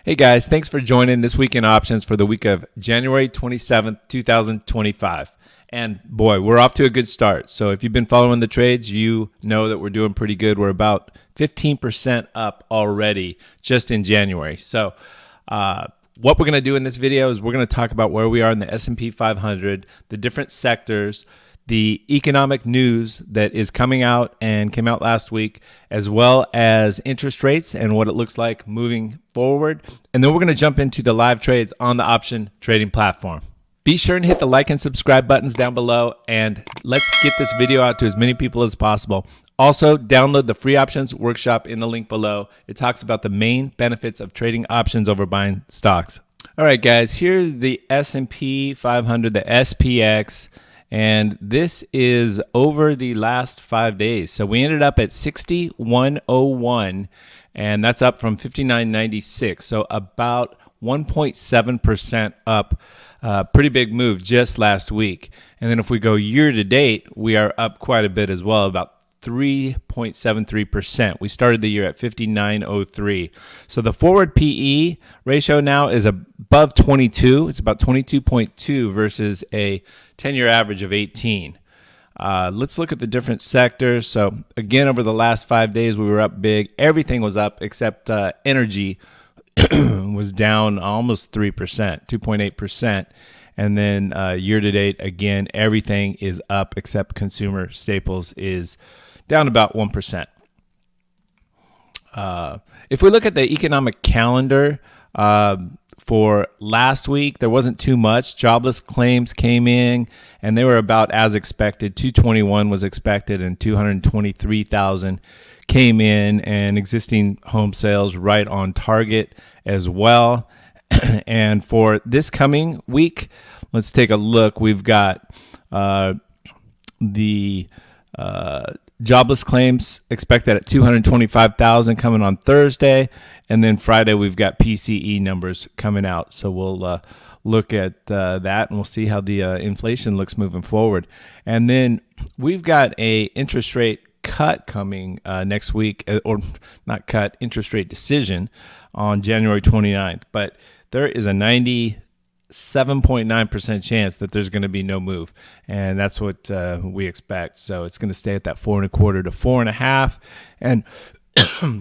Hey guys, thanks for joining this week in options for the week of January 27th, 2025. And boy, we're off to a good start. So if you've been following the trades, you know that we're doing pretty good. We're about 15% up already just in January. So what we're going to do in this video is we're going to talk about where we are in the S&P 500, the different sectors, the economic news that is coming out and came out last week, as well as interest rates and what it looks like moving forward. And then we're going to jump into the live trades on the option trading platform. Be sure and hit the like and subscribe buttons down below, and let's get this video out to as many people as possible. Also, download the free options workshop in the link below. It talks about the main benefits of trading options over buying stocks. All right, guys, here's the S&P 500, the SPX. And this is over the last 5 days. So we ended up at 6101, and that's up from 5996. So about 1.7% up. Pretty big move just last week. And then if we go year to date, we are up quite a bit as well, about 3.73%. We started the year at 59.03. So the forward PE ratio now is above 22. It's about 22.2 versus a 10-year average of 18. Let's look at the different sectors. So again, over the last 5 days, we were up big. Everything was up except energy was down almost 3%, 2.8%. And then year to date, again, everything is up except consumer staples is down about 1%. If we look at the economic calendar for last week, there wasn't too much. Jobless claims came in, and they were about as expected. 221 was expected, and 223,000 came in, and existing home sales right on target as well. And for this coming week, let's take a look. We've got the jobless claims expected at 225,000 coming on Thursday. And then Friday, we've got PCE numbers coming out. So we'll look at that, and we'll see how the inflation looks moving forward. And then we've got a interest rate cut coming next week, or not cut, interest rate decision on January 29th. But there is a 97.9% chance that there's going to be no move, and that's what we expect. So it's going to stay at that 4.25 to 4.5, and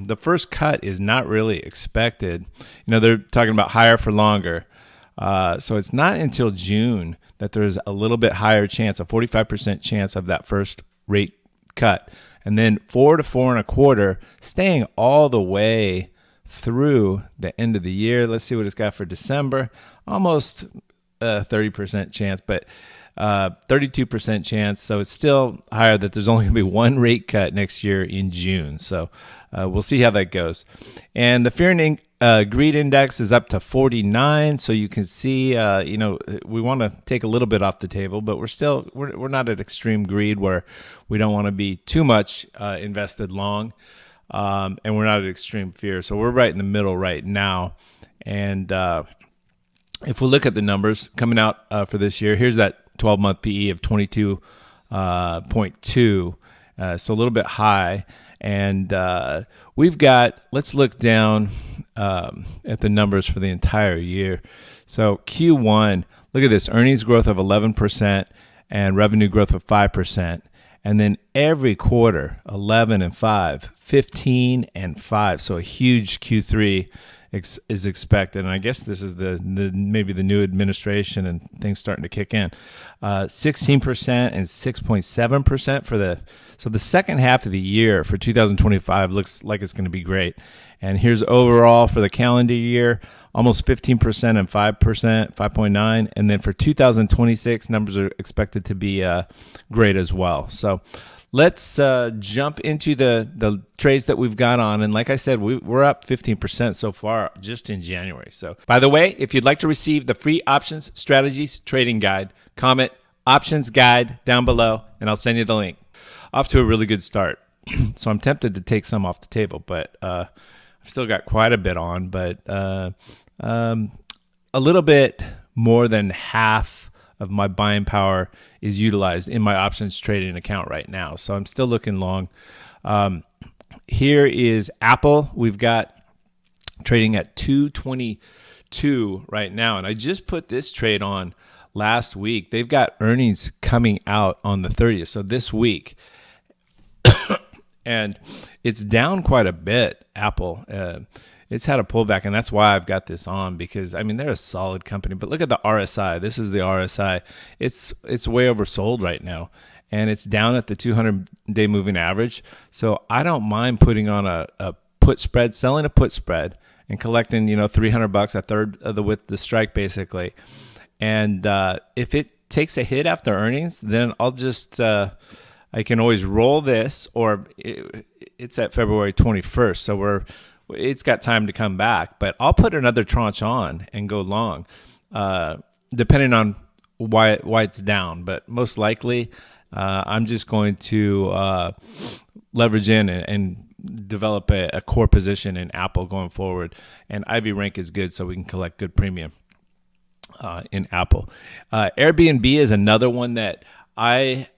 the first cut is not really expected. You know, they're talking about higher for longer, so it's not until June that there's a little bit higher chance, a 45% chance of that first rate cut, and then 4 to 4.25, staying all the way through the end of the year. Let's see what it's got for December. Almost 30% chance, but 32% chance. So it's still higher that there's only going to be one rate cut next year in June. So we'll see how that goes. And the fear and greed index is up to 49. So you can see, we want to take a little bit off the table, but we're not at extreme greed where we don't want to be too much invested long. And we're not at extreme fear. So we're right in the middle right now. And if we look at the numbers coming out for this year, here's that 12-month PE of 22.2. So a little bit high. And we've got, let's look down at the numbers for the entire year. So Q1, look at this, earnings growth of 11% and revenue growth of 5%. And then every quarter, 11 and 5, 15 and 5. So a huge Q3 is expected. And I guess this is the maybe the new administration and things starting to kick in. 16% and 6.7% for the second half of the year for 2025 looks like it's going to be great. And here's overall for the calendar year, almost 15% and 5%, 5.9. And then for 2026, numbers are expected to be great as well. So let's jump into the trades that we've got on. And like I said, we're up 15% so far just in January. So by the way, if you'd like to receive the free options strategies trading guide, comment options guide down below, and I'll send you the link. Off to a really good start. So I'm tempted to take some off the table, but I've still got quite a bit on, but a little bit more than half of my buying power is utilized in my options trading account right now. So I'm still looking long. Here is Apple. We've got trading at 222 right now. And I just put this trade on last week. They've got earnings coming out on the 30th, so this week. And it's down quite a bit, Apple. It's had a pullback, and that's why I've got this on, because, I mean, they're a solid company. But look at the RSI. This is the RSI. It's way oversold right now, and it's down at the 200-day moving average. So I don't mind putting on a put spread, selling a put spread, and collecting, $300, a third of the width of the strike, basically. And if it takes a hit after earnings, then I'll just I can always roll this, or it's at February 21st, so it's got time to come back. But I'll put another tranche on and go long, depending on why it's down. But most likely, I'm just going to leverage in and develop a core position in Apple going forward. And IV rank is good, so we can collect good premium in Apple. Airbnb is another one that I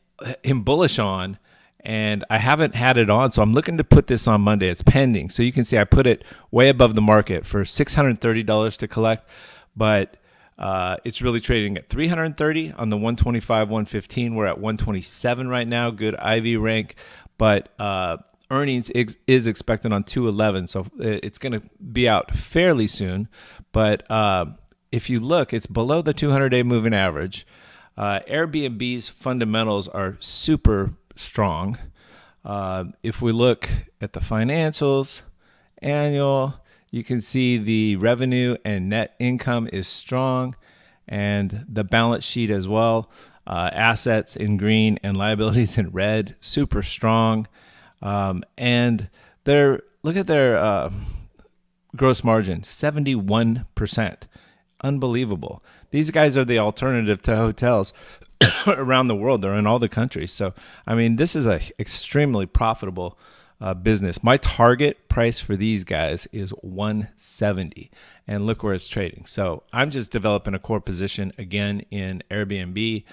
am bullish on, and I haven't had it on, so I'm looking to put this on Monday. It's pending, so you can see I put it way above the market for $630 to collect, but it's really trading at $330 on the 125, 115. We're at 127 right now. Good IV rank, but earnings is expected on 211, so it's going to be out fairly soon. But if you look, it's below the 200-day moving average. Airbnb's fundamentals are super strong. If we look at the financials, annual, you can see the revenue and net income is strong, and the balance sheet as well. Assets in green and liabilities in red, super strong. And look at their gross margin, 71%. Unbelievable. These guys are the alternative to hotels around the world. They're in all the countries. So, I mean, this is an extremely profitable business. My target price for these guys is 170, and look where it's trading. So I'm just developing a core position again in Airbnb.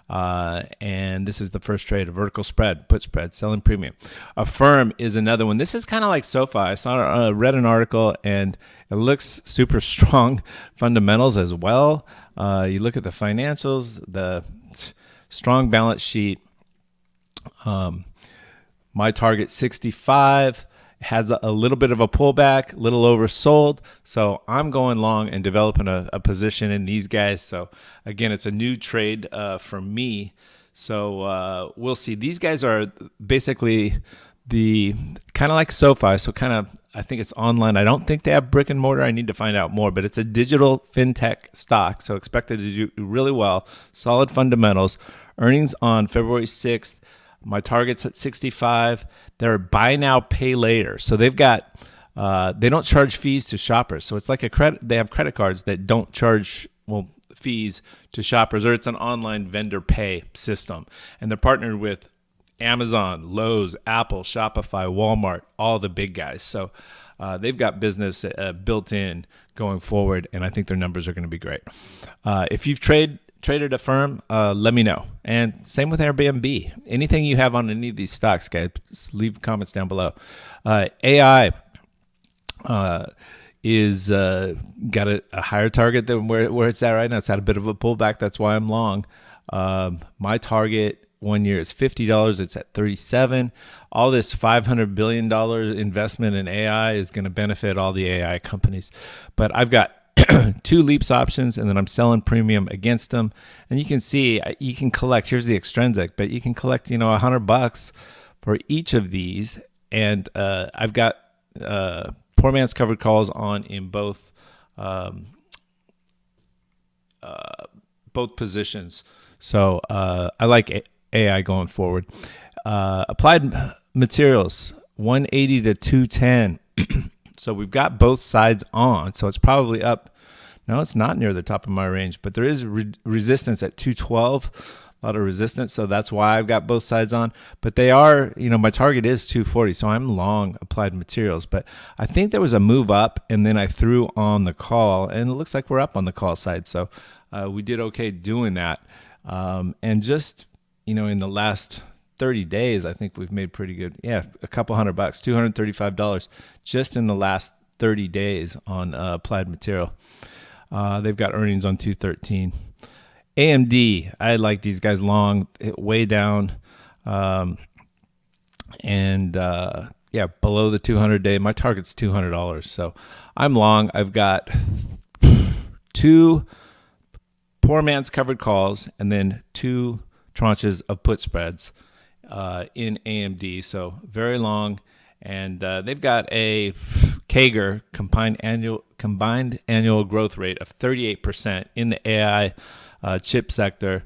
And this is the first trade, a vertical spread, put spread, selling premium. Affirm is another one. This is kind of like SoFi. I read an article, and it looks super strong fundamentals as well. You look at the financials, the strong balance sheet. My target 65. Has a little bit of a pullback, a little oversold. So I'm going long and developing a position in these guys. So again, it's a new trade for me. So we'll see. These guys are basically the kind of like SoFi. So kind of, I think it's online. I don't think they have brick and mortar. I need to find out more, but it's a digital fintech stock. So expected to do really well. Solid fundamentals. Earnings on February 6th. My target's at 65. They're buy now, pay later. So they've got, they don't charge fees to shoppers. So it's like a credit. They have credit cards that don't charge fees to shoppers, or it's an online vendor pay system. And they're partnered with Amazon, Lowe's, Apple, Shopify, Walmart, all the big guys. So they've got business built in going forward, and I think their numbers are going to be great. If you've traded Affirm, let me know. And same with Airbnb. Anything you have on any of these stocks, guys, leave comments down below. AI is got a higher target than where it's at right now. It's had a bit of a pullback. That's why I'm long. My target 1 year is $50. It's at 37. All this $500 billion investment in AI is going to benefit all the AI companies. But I've got 2 leaps options, and then I'm selling premium against them. And you can see, you can collect, here's the extrinsic, but you can collect, $100 for each of these. And I've got poor man's covered calls on in both positions. So I like AI going forward. Applied materials, 180 to 210. So we've got both sides on. So it's probably up. No, it's not near the top of my range, but there is resistance at 212, a lot of resistance. So that's why I've got both sides on. But they are, my target is 240. So I'm long applied materials. But I think there was a move up, and then I threw on the call, and it looks like we're up on the call side. So we did okay doing that. And just, in the last 30 days, I think we've made pretty good. Yeah, a couple $100, $235 just in the last 30 days on Applied Material. They've got earnings on 2/13. AMD, I like these guys long, way down, and below the 200-day. My target's $200, so I'm long. I've got 2 poor man's covered calls and then 2 tranches of put spreads in AMD, so very long. And they've got a CAGR, combined annual growth rate of 38% in the AI chip sector.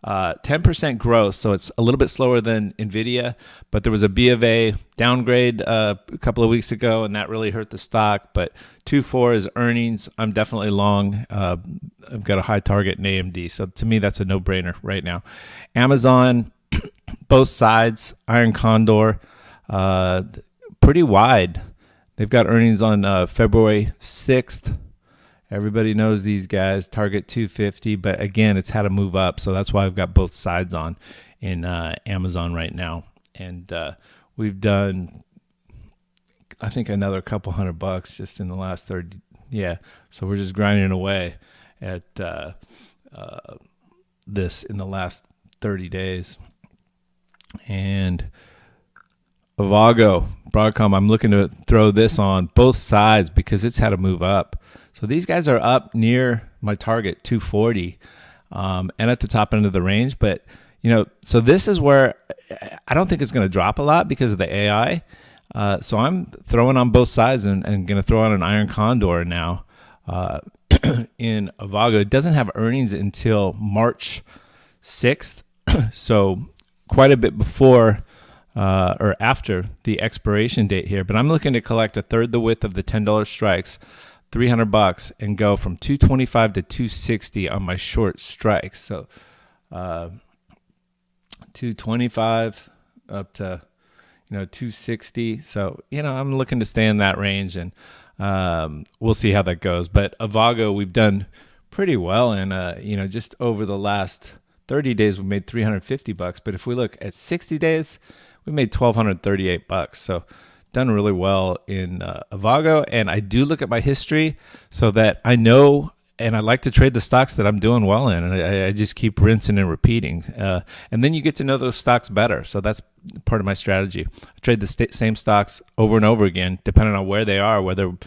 10% growth, so it's a little bit slower than NVIDIA, but there was a B of A downgrade a couple of weeks ago, and that really hurt the stock. But 2.4 is earnings. I'm definitely long. I've got a high target in AMD, so to me, that's a no-brainer right now. Amazon, both sides, Iron Condor, pretty wide. They've got earnings on February 6th. Everybody knows these guys, target 250, but again, it's had to move up, so that's why I've got both sides on in Amazon right now. And we've done, I think, another couple $100 just in the last 30. Yeah, so we're just grinding away at this in the last 30 days. And Avago, Broadcom, I'm looking to throw this on both sides because it's had to move up. So these guys are up near my target, 240, and at the top end of the range. But, so this is where I don't think it's going to drop a lot because of the AI. So I'm throwing on both sides and going to throw on an Iron Condor now in Avago. It doesn't have earnings until March 6th, so quite a bit before or after the expiration date here. But I'm looking to collect a third the width of the $10 strikes, $300, and go from 225 to 260 on my short strikes. So 225 up to 260. So I'm looking to stay in that range, and we'll see how that goes. But Avago, we've done pretty well, and just over the last 30 days we made $350. But if we look at 60 days, we made $1,238. So done really well in Avago, and I do look at my history so that I know, and I like to trade the stocks that I'm doing well in, and I just keep rinsing and repeating. And then you get to know those stocks better, so that's part of my strategy. I trade the same stocks over and over again, depending on where they are, whether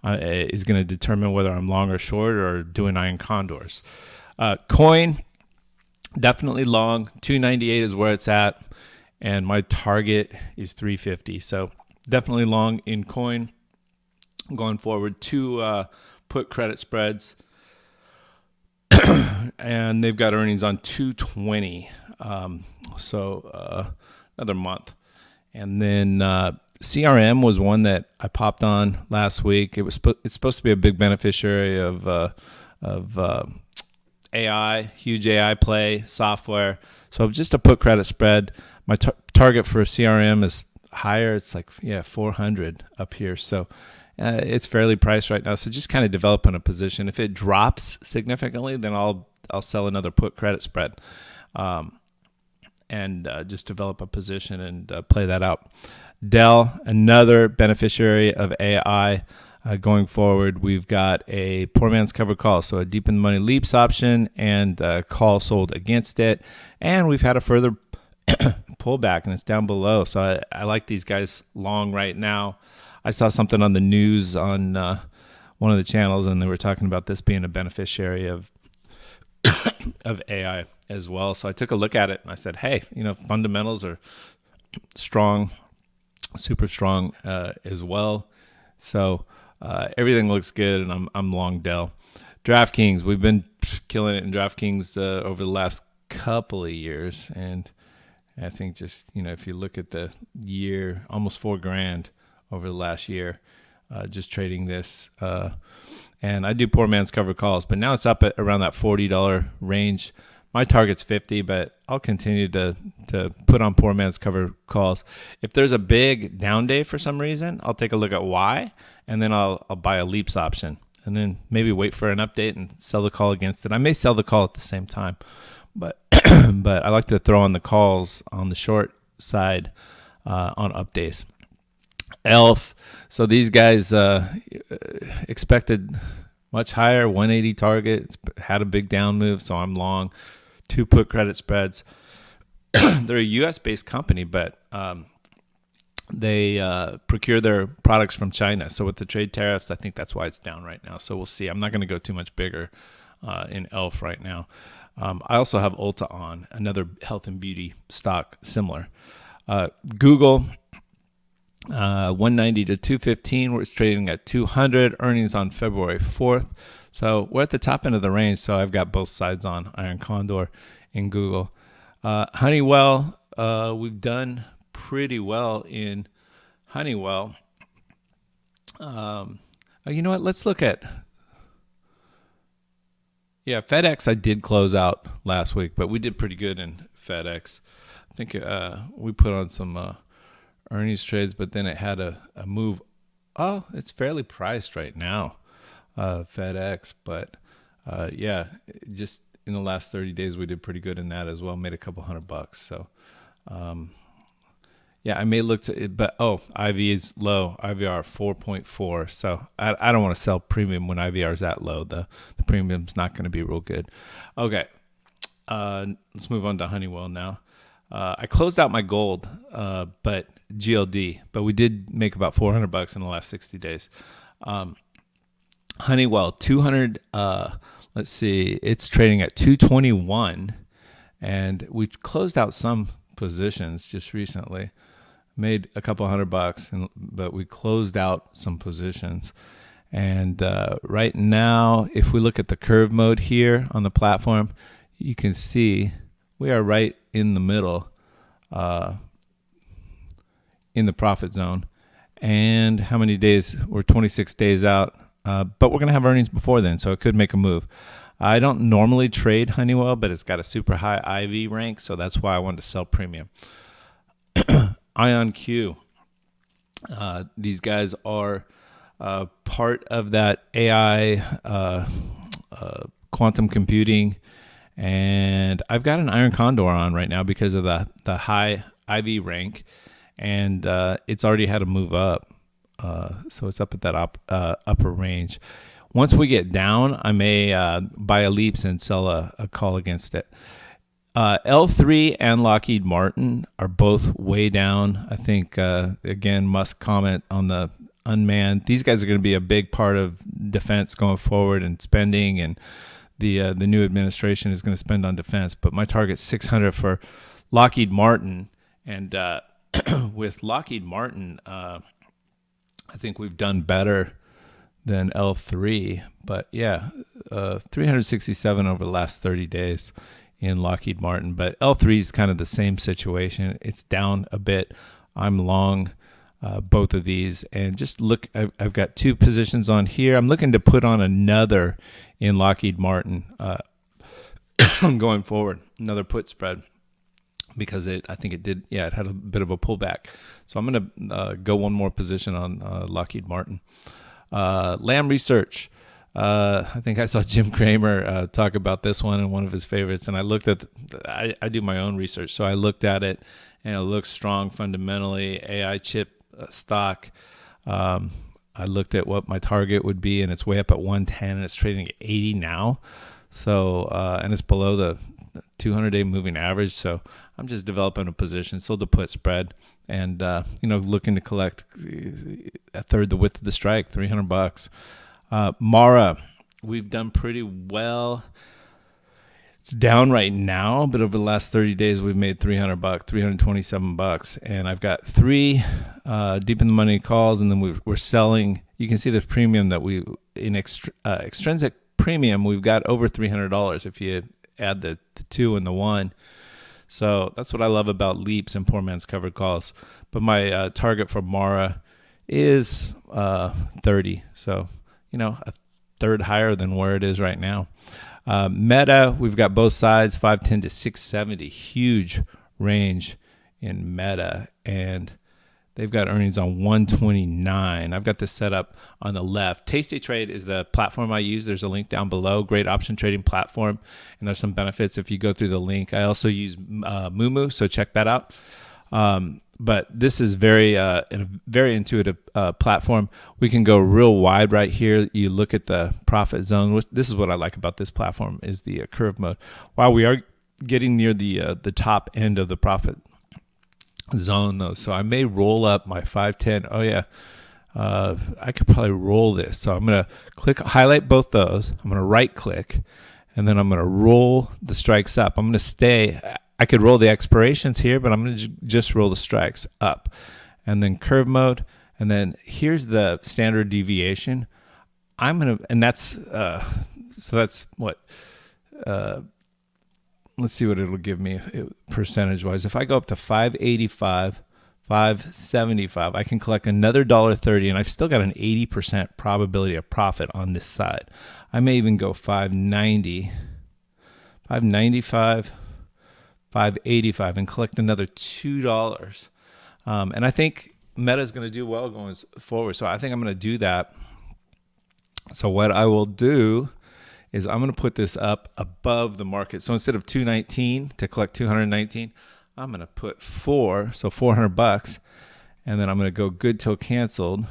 is going to determine whether I'm long or short or doing Iron Condors. Coin, definitely long. 298 is where it's at, and my target is 350. So definitely long in coin going forward. 2 put credit spreads, and they've got earnings on 220. So another month. And then CRM was one that I popped on last week. It's supposed to be a big beneficiary of AI, huge AI play, software. So just a put credit spread. My target for CRM is higher. It's like 400 up here. So it's fairly priced right now. So just kind of developing a position. If it drops significantly, then I'll sell another put credit spread, and just develop a position and play that out. Dell, another beneficiary of AI. Going forward, we've got a poor man's covered call, so a deep in the money leaps option and a call sold against it. And we've had a further pullback, and it's down below. So I like these guys long right now. I saw something on the news on one of the channels, and they were talking about this being a beneficiary of AI as well. So I took a look at it, and I said, hey, fundamentals are strong, super strong as well. So everything looks good, and I'm long Dell. DraftKings, we've been killing it in DraftKings over the last couple of years, and I think just if you look at the year, almost $4,000 over the last year, just trading this. And I do poor man's covered calls, but now it's up at around that $40 range. My target's 50, but I'll continue to put on poor man's covered calls. If there's a big down day for some reason, I'll take a look at why, and then I'll buy a leaps option, and then maybe wait for an update and sell the call against it. I may sell the call at the same time, but but I like to throw on the calls on the short side on up days. Elf. So these guys expected much higher, 180 target. It's had a big down move, so I'm long. 2 put credit spreads. They're a U.S.-based company, but they procure their products from China. So with the trade tariffs, I think that's why it's down right now. So we'll see. I'm not going to go too much bigger in ELF right now. I also have Ulta on, another health and beauty stock similar. Google, 190 to 215. We're trading at 200. Earnings on February 4th. So we're at the top end of the range. So I've got both sides on Iron Condor in Google. Honeywell, we've done pretty well in Honeywell. You know what? Let's look at. Yeah, FedEx I did close out last week, but we did pretty good in FedEx. I think we put on some earnings trades, but then it had a move. Oh, it's fairly priced right now, FedEx. But yeah, just in the last 30 days, we did pretty good in that as well. Made a couple $100. So yeah, I may look to it, but IV is low. IVR 4.4. So I don't want to sell premium when IVR is that low. The premium's not going to be real good. Okay, let's move on to Honeywell now. I closed out my gold, but GLD, but we did make about $400 in the last 60 days. Honeywell 200. Let's see, it's trading at 221, and we closed out some positions just recently. Made a couple $100, but we closed out some positions. And right now, if we look at the curve mode here on the platform, you can see we are right in the middle, in the profit zone. And how many days? We're 26 days out, but we're going to have earnings before then, so it could make a move. I don't normally trade Honeywell, but it's got a super high IV rank, so that's why I wanted to sell premium. IonQ. These guys are part of that AI quantum computing, and I've got an Iron Condor on right now because of the high IV rank, and it's already had a move up, so it's up at that upper range. Once we get down, I may buy a leaps and sell a call against it. L3 and Lockheed Martin are both way down. I think, again, Musk comment on the unmanned. These guys are going to be a big part of defense going forward and spending, and the new administration is going to spend on defense. But my target's 600 for Lockheed Martin. And with Lockheed Martin, I think we've done better than L3. But, yeah, 367 over the last 30 days. In Lockheed Martin, but L3 is kind of the same situation. It's down a bit. I'm long both of these, and just look, I've got 2 positions on here. I'm looking to put on another in Lockheed Martin going forward, another put spread, because it had a bit of a pullback. So I'm going to go one more position on Lockheed Martin. Lam Research. I think I saw Jim Cramer talk about this one in one of his favorites, and I looked at I do my own research, so I looked at it, and it looks strong fundamentally. AI chip stock. I looked at what my target would be, and it's way up at 110, and it's trading at 80 now. So and it's below the 200-day moving average. So I'm just developing a position, sold the put spread, and looking to collect a third the width of the strike, $300. Mara, we've done pretty well. It's down right now, but over the last 30 days, we've made $300, $327, and I've got 3 deep in the money calls, and then we're selling. You can see the premium that we in extrinsic premium, we've got over $300 if you add the 2 and the 1. So that's what I love about leaps and poor man's covered calls. But my target for Mara is 30. So a third higher than where it is right now. Meta, we've got both sides, 510 to 670, huge range in Meta, and they've got earnings on 129. I've got this set up on the left. Tasty Trade is the platform I use. There's a link down below. Great option trading platform, and there's some benefits if you go through the link. I also use Moomoo, so check that out. but this is very a very intuitive platform. We can go real wide right here. You look at the profit zone. This is what I like about this platform is the curve mode. While we are getting near the top end of the profit zone though, so I may roll up my 510. Oh yeah, I could probably roll this. So I'm gonna highlight both those. I'm gonna right click, and then I'm gonna roll the strikes up. I'm gonna stay. I could roll the expirations here, but I'm gonna just roll the strikes up, and then curve mode, and then here's the standard deviation. And that's so that's what. Let's see what it'll give me percentage wise. If I go up to 585, 575, I can collect another $1.30, and I've still got an 80% probability of profit on this side. I may even go 590, 595, 585, and collect another $2. And I think Meta is going to do well going forward. So I think I'm going to do that. So what I will do is I'm going to put this up above the market. So instead of 219 to collect 219, I'm going to put 4, so $400, and then I'm going to go good till canceled.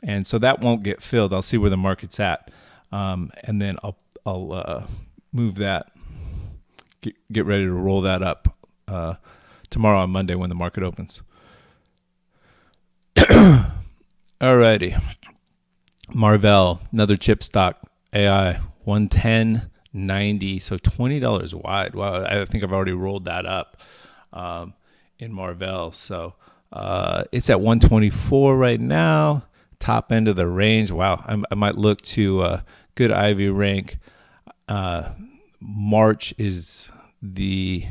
And so that won't get filled. I'll see where the market's at. And then I'll move that, get ready to roll that up tomorrow on Monday when the market opens. Alrighty. Marvell, another chip stock, AI, 110.90, so $20 wide. Wow, I think I've already rolled that up in Marvell. So it's at 124 right now, top end of the range. Wow, I might look to good Ivy rank. March is the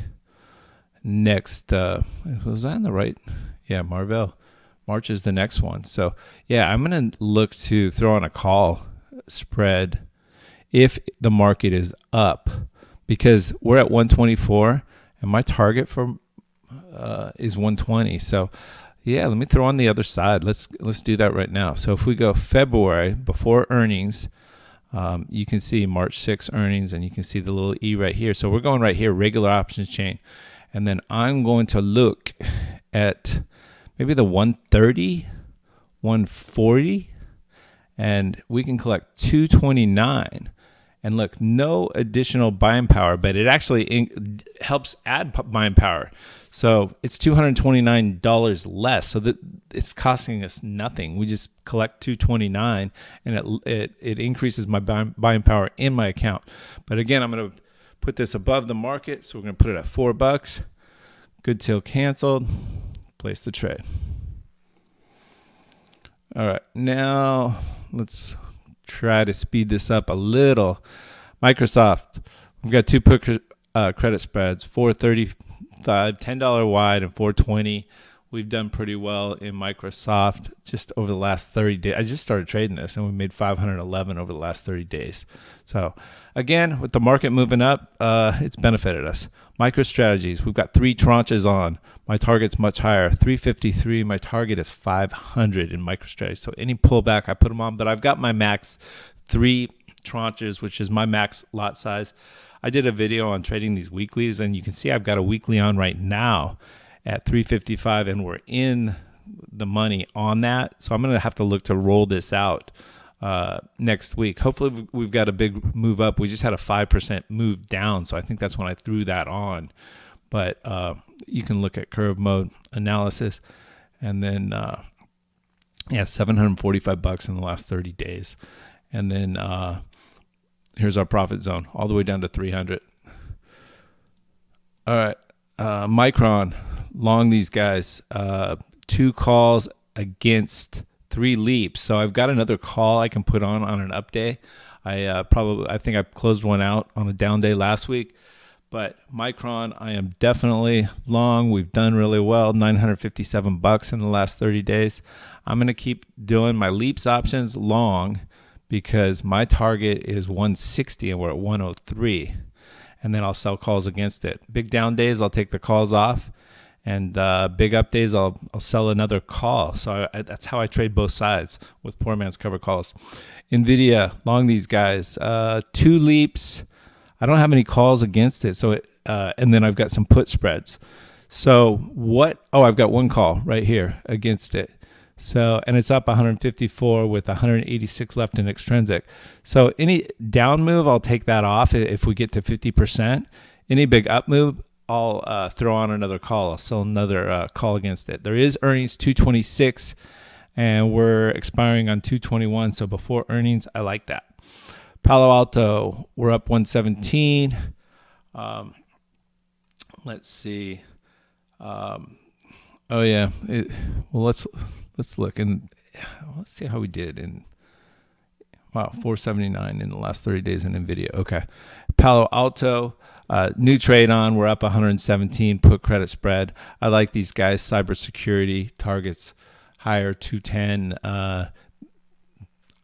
next. Was that in the right? Yeah, Marvell. March is the next one. So yeah, I'm going to look to throw on a call spread if the market is up, because we're at 124 and my target for is 120. So yeah, let me throw on the other side. Let's do that right now. So if we go February before earnings, you can see March 6 earnings, and you can see the little E right here. So we're going right here, regular options chain. And then I'm going to look at maybe the 130, 140, and we can collect 229. And look, no additional buying power, but it actually helps add buying power. So it's $229 less. So that it's costing us nothing. We just collect $229, and it increases my buying power in my account. But again, I'm going to put this above the market. So we're going to put it at $4. Good till canceled. Place the trade. All right, now let's try to speed this up a little. Microsoft, we've got two put credit spreads, $4.35, $10 wide, and $4.20. We've done pretty well in Microsoft just over the last 30 days. I just started trading this, and we made $511 over the last 30 days. So again, with the market moving up, it's benefited us. MicroStrategies, we've got 3 tranches on. My target's much higher, 353. My target is 500 in MicroStrategies. So any pullback, I put them on, but I've got my max 3 tranches, which is my max lot size. I did a video on trading these weeklies, and you can see I've got a weekly on right now at 355, and we're in the money on that. So I'm going to have to look to roll this out next week. Hopefully we've got a big move up. We just had a 5% move down, so I think that's when I threw that on. But you can look at curve mode analysis, and then $745 in the last 30 days. And then here's our profit zone all the way down to 300. All right, Micron, long these guys, 2 calls against 3 leaps. So I've got another call I can put on an up day. I think I closed one out on a down day last week. But Micron, I am definitely long. We've done really well, $957 in the last 30 days. I'm going to keep doing my leaps options long because my target is 160 and we're at 103. And then I'll sell calls against it. Big down days, I'll take the calls off. And big up days, I'll sell another call. So that's how I trade both sides with poor man's cover calls. NVIDIA, long these guys, 2 leaps. I don't have any calls against it. So and then I've got some put spreads. So what? Oh, I've got one call right here against it. So, and it's up 154 with 186 left in extrinsic. So any down move, I'll take that off if we get to 50%. Any big up move, I'll throw on another call. I'll sell another call against it. There is earnings 226, and we're expiring on 221. So before earnings, I like that. Palo Alto, we're up 117. Let's see. Oh yeah. Well, let's look and let's see how we did in. Wow, 479 in the last 30 days in NVIDIA. Okay. Palo Alto, new trade on. We're up 117 put credit spread. I like these guys. Cybersecurity targets higher 210.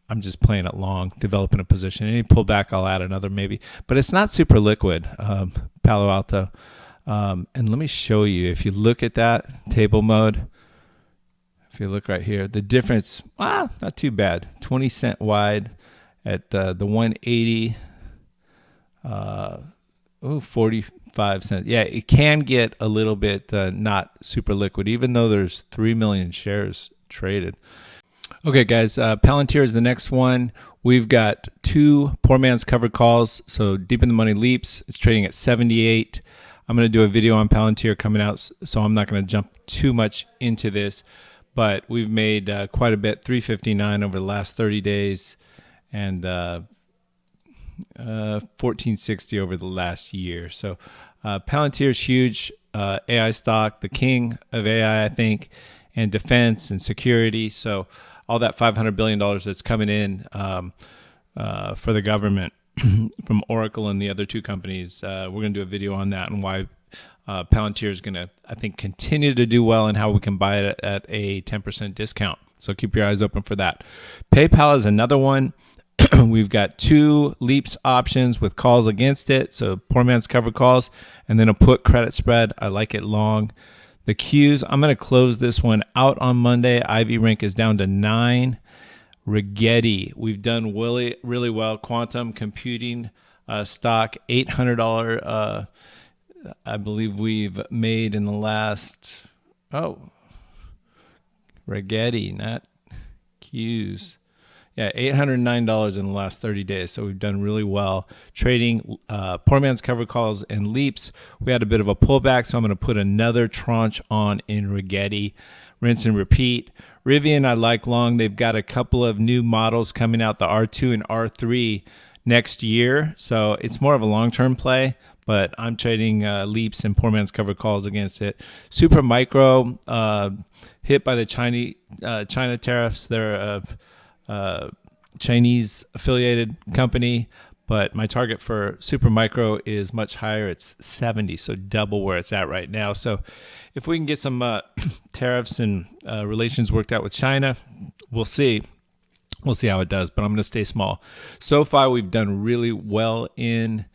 I'm just playing it long, developing a position. Any pullback, I'll add another maybe. But it's not super liquid, Palo Alto. And let me show you. If you look at that table mode, if you look right here, the difference, not too bad. 20 cent wide at the 180, 45 cents. Yeah, it can get a little bit not super liquid, even though there's 3 million shares traded. Okay, guys, Palantir is the next one. We've got two poor man's covered calls. So deep in the money leaps. It's trading at 78. I'm going to do a video on Palantir coming out, so I'm not going to jump too much into this. But we've made quite a bit, 359 over the last 30 days, and 1460 over the last year. So Palantir is huge, AI stock, the king of AI, I think, and defense and security. So all that $500 billion that's coming in for the government from Oracle and the other two companies, we're going to do a video on that and why Palantir is going to, I think, continue to do well and how we can buy it at a 10% discount. So keep your eyes open for that. PayPal is another one. We've got two leaps options with calls against it. So poor man's covered calls and then a put credit spread. I like it long. The Qs, I'm going to close this one out on Monday. Ivy rank is down to 9. Rigetti, we've done really well. Quantum computing stock, $800 I believe we've made in the last, Rigetti, not Qs. Yeah, $809 in the last 30 days. So we've done really well. Trading poor man's covered calls and leaps. We had a bit of a pullback, so I'm going to put another tranche on in Rigetti. Rinse and repeat. Rivian, I like long. They've got a couple of new models coming out, the R2 and R3 next year. So it's more of a long-term play, but I'm trading leaps and poor man's covered calls against it. Super Micro, hit by the China tariffs. They're a Chinese affiliated company, but my target for Super Micro is much higher. It's 70, so double where it's at right now. So if we can get some tariffs and relations worked out with China, we'll see. We'll see how it does, but I'm going to stay small. So far, we've done really well in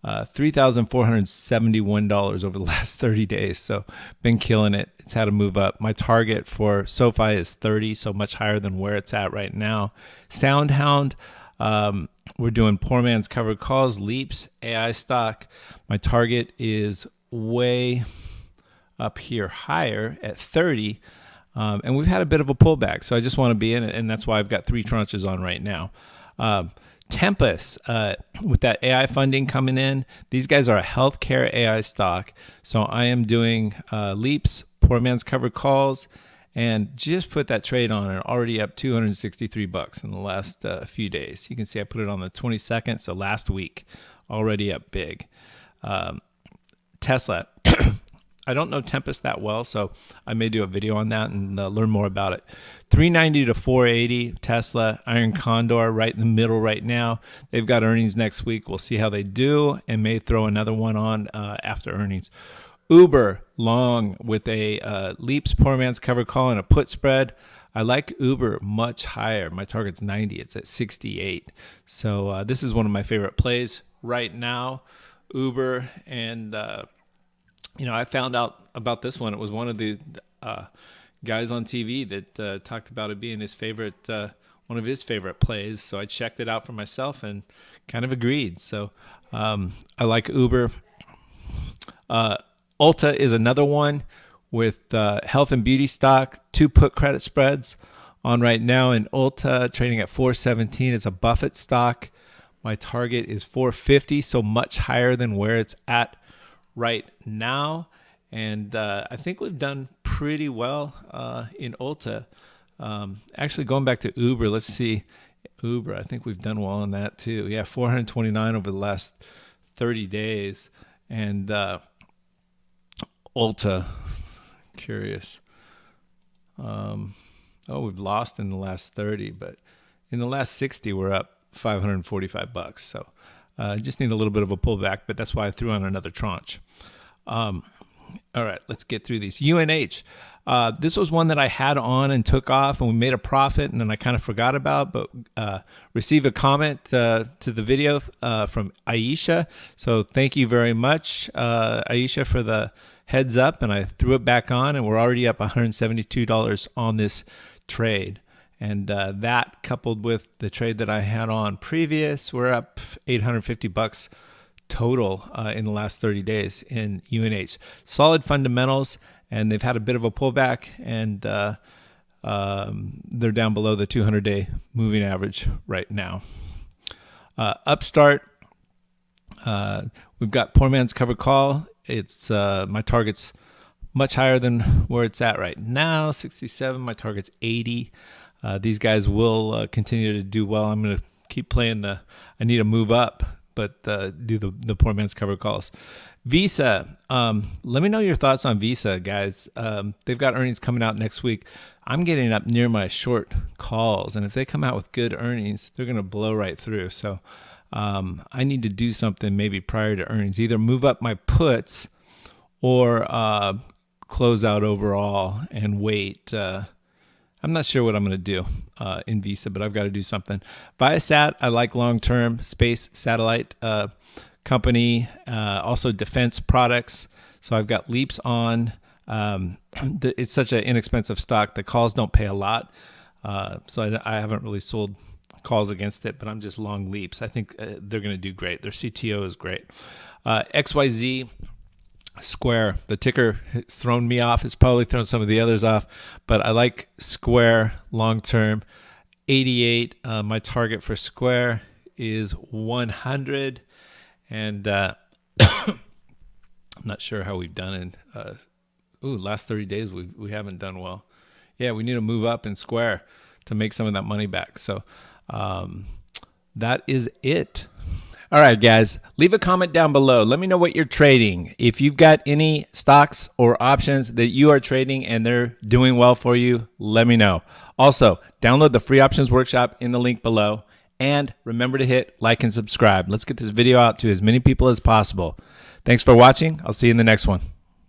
$3,471 over the last 30 days. So been killing it. It's had to move up. My target for SoFi is 30, so much higher than where it's at right now. SoundHound, we're doing poor man's covered calls, leaps, AI stock. My target is way up here higher at 30. And we've had a bit of a pullback, so I just want to be in it, and that's why I've got 3 tranches on right now. Tempus, with that AI funding coming in, these guys are a healthcare AI stock, so I am doing leaps, poor man's covered calls, and just put that trade on and already up $263 in the last few days. You can see I put it on the 22nd, so last week, already up big. Tesla. I don't know Tempest that well, so I may do a video on that and learn more about it. 390 to 480, Tesla, Iron Condor right in the middle right now. They've got earnings next week. We'll see how they do and may throw another one on after earnings. Uber, long with a leaps, poor man's covered call, and a put spread. I like Uber much higher. My target's 90. It's at 68. So this is one of my favorite plays right now. Uber and... I found out about this one. It was one of the guys on TV that talked about it being his favorite, one of his favorite plays. So I checked it out for myself and kind of agreed. So I like Uber. Ulta is another one with health and beauty stock, 2 put credit spreads on right now in Ulta, trading at 417. It's a Buffett stock. My target is 450, so much higher than where it's at right now. And I think we've done pretty well in Ulta. Actually, going back to Uber, let's see. Uber, I think we've done well on that too. Yeah, 429 over the last 30 days. And Ulta, curious. We've lost in the last 30, but in the last 60, we're up $545. So just need a little bit of a pullback, but that's why I threw on another tranche. All right, let's get through these. UNH. This was one that I had on and took off, and we made a profit, and then I kind of forgot about, but received a comment to the video from Aisha. So thank you very much, Aisha, for the heads up, and I threw it back on, and we're already up $172 on this trade. And that coupled with the trade that I had on previous, we're up $850 total in the last 30 days in UNH. Solid fundamentals, and they've had a bit of a pullback, and they're down below the 200-day moving average right now. Upstart, we've got poor man's covered call. It's my target's much higher than where it's at right now, 67. My target's 80. These guys will continue to do well. I'm going to keep playing I need to move up, but do the poor man's covered calls. Visa, let me know your thoughts on Visa, guys. They've got earnings coming out next week. I'm getting up near my short calls, and if they come out with good earnings, they're going to blow right through. So I need to do something maybe prior to earnings, either move up my puts or close out overall and wait. I'm not sure what I'm going to do in Visa, but I've got to do something. Viasat, I like long-term space satellite company, also defense products. So I've got Leaps on. It's such an inexpensive stock. The calls don't pay a lot. So I haven't really sold calls against it, but I'm just long Leaps. I think they're going to do great. Their CTO is great. XYZ Square, the ticker has thrown me off. It's probably thrown some of the others off, but I like Square long term. 88. My target for Square is 100, and I'm not sure how we've done in last 30 days. We haven't done well. Yeah, we need to move up in Square to make some of that money back. So that is it. All right, guys, leave a comment down below. Let me know what you're trading. If you've got any stocks or options that you are trading and they're doing well for you, let me know. Also, download the free options workshop in the link below. And remember to hit like and subscribe. Let's get this video out to as many people as possible. Thanks for watching. I'll see you in the next one.